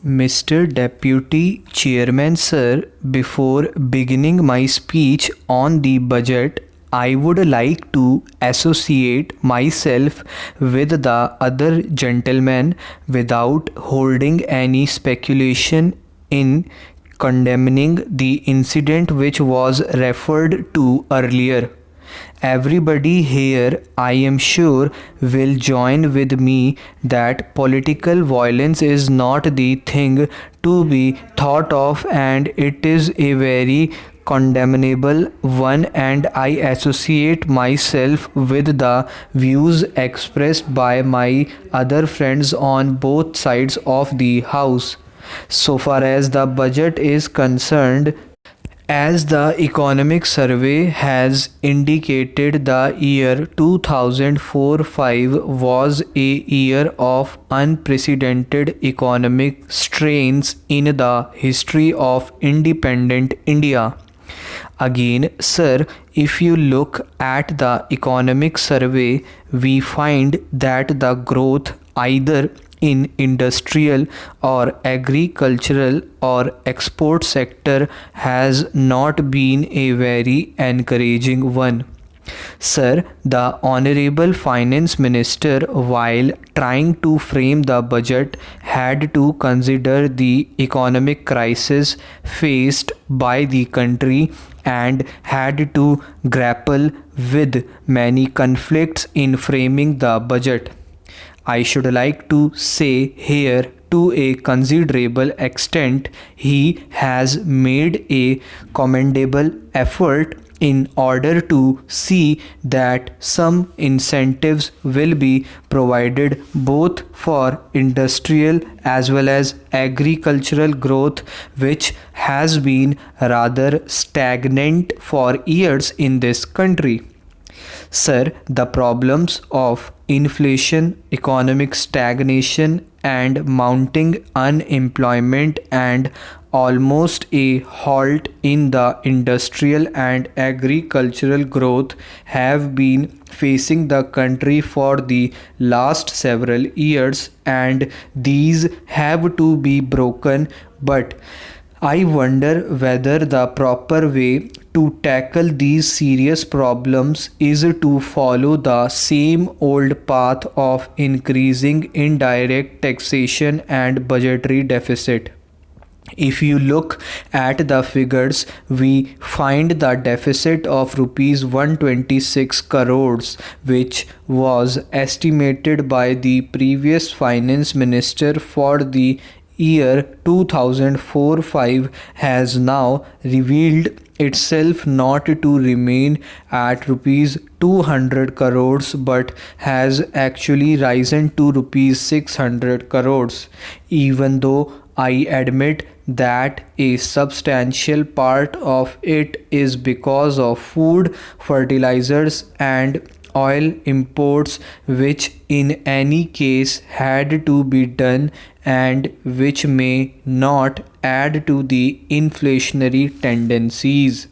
Mr. Deputy Chairman, sir, before beginning my speech on the budget, I would like to associate myself with the other gentlemen without holding any speculation in condemning the incident which was referred to earlier. Everybody here, I am sure, will join with me that political violence is not the thing to be thought of, and it is a very condemnable one, and I associate myself with the views expressed by my other friends on both sides of the house. So far as the budget is concerned, as the economic survey has indicated, the year 2004-5 was a year of unprecedented economic strains in the history of independent India. Again, sir, if you look at the economic survey, we find that the growth either in industrial or agricultural or export sector has not been a very encouraging one. Sir, the Honorable Finance Minister, while trying to frame the budget, had to consider the economic crisis faced by the country and had to grapple with many conflicts in framing the budget. I should like to say here, to a considerable extent, he has made a commendable effort in order to see that some incentives will be provided both for industrial as well as agricultural growth, which has been rather stagnant for years in this country. Sir, the problems of inflation, economic stagnation, and mounting unemployment, and almost a halt in the industrial and agricultural growth have been facing the country for the last several years, and these have to be broken. But I wonder whether the proper way to tackle these serious problems is to follow the same old path of increasing indirect taxation and budgetary deficit. If you look at the figures, we find the deficit of rupees 126 crores, which was estimated by the previous finance minister for the year 2004-5, has now revealed itself not to remain at rupees 200 crores but has actually risen to rupees 600 crores. Even though I admit that a substantial part of it is because of food, fertilizers, and oil imports, which in any case had to be done and which may not add to the inflationary tendencies.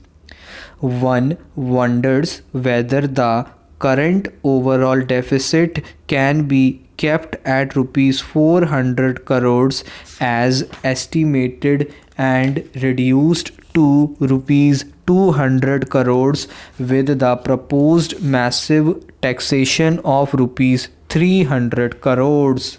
One wonders whether the current overall deficit can be kept at rupees 400 crores as estimated and reduced to rupees 200 crores with the proposed massive taxation of rupees 300 crores.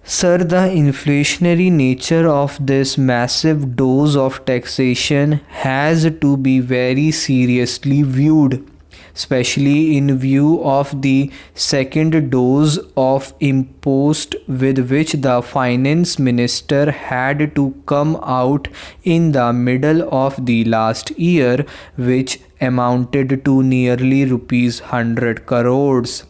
Sir, the inflationary nature of this massive dose of taxation has to be very seriously viewed, especially in view of the second dose of impost with which the finance minister had to come out in the middle of the last year, which amounted to nearly rupees 100 crores.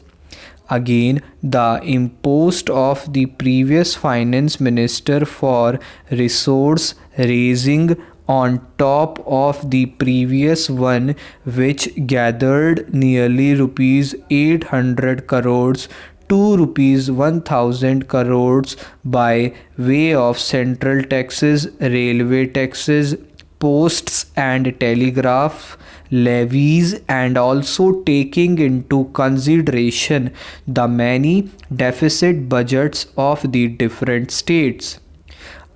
Again, the impost of the previous finance minister for resource raising on top of the previous one, which gathered nearly rupees 800 crores to rupees 1000 crores by way of central taxes, railway taxes, posts and telegraph levies, and also taking into consideration the many deficit budgets of the different states.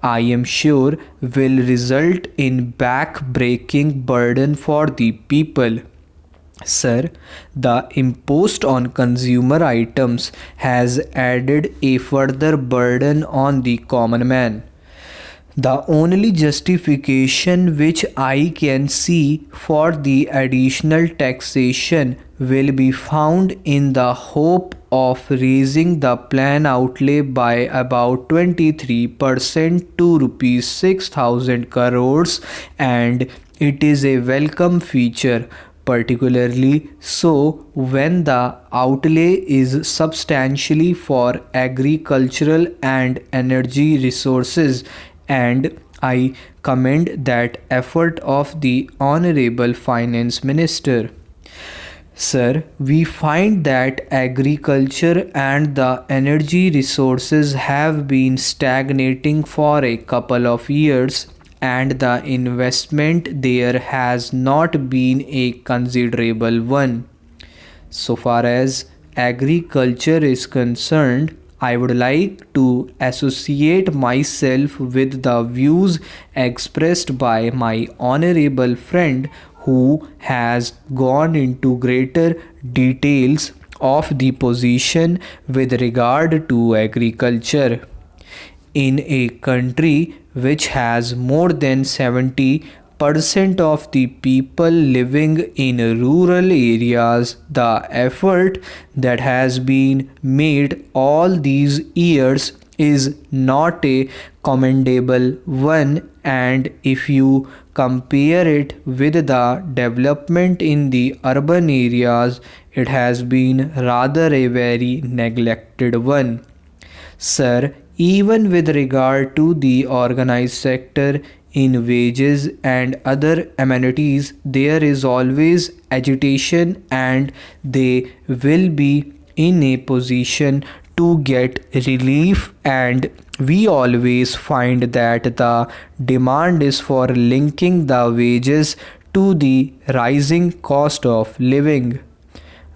I am sure will result in back-breaking burden for the people. Sir, the impost on consumer items has added a further burden on the common man. The only justification which I can see for the additional taxation will be found in the hope of raising the plan outlay by about 23% to rupees 6,000 crores, and it is a welcome feature, particularly so when the outlay is substantially for agricultural and energy resources, and I commend that effort of the Honorable Finance Minister. Sir, we find that agriculture and the energy resources have been stagnating for a couple of years, and the investment there has not been a considerable one. So far as agriculture is concerned, I would like to associate myself with the views expressed by my honorable friend who has gone into greater details of the position with regard to agriculture. In a country which has more than 70% of the people living in rural areas, the effort that has been made all these years is not a commendable one, and if you compare it with the development in the urban areas, it has been rather a very neglected one. Sir, even with regard to the organized sector in wages and other amenities, there is always agitation, and they will be in a position to get relief, and we always find that the demand is for linking the wages to the rising cost of living.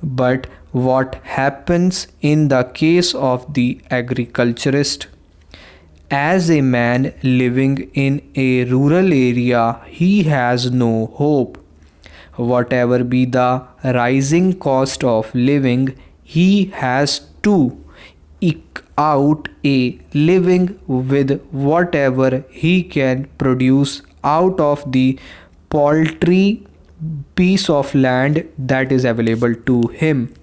But what happens in the case of the agriculturist? As a man living in a rural area, he has no hope. Whatever be the rising cost of living, he has to eke out a living with whatever he can produce out of the paltry piece of land that is available to him.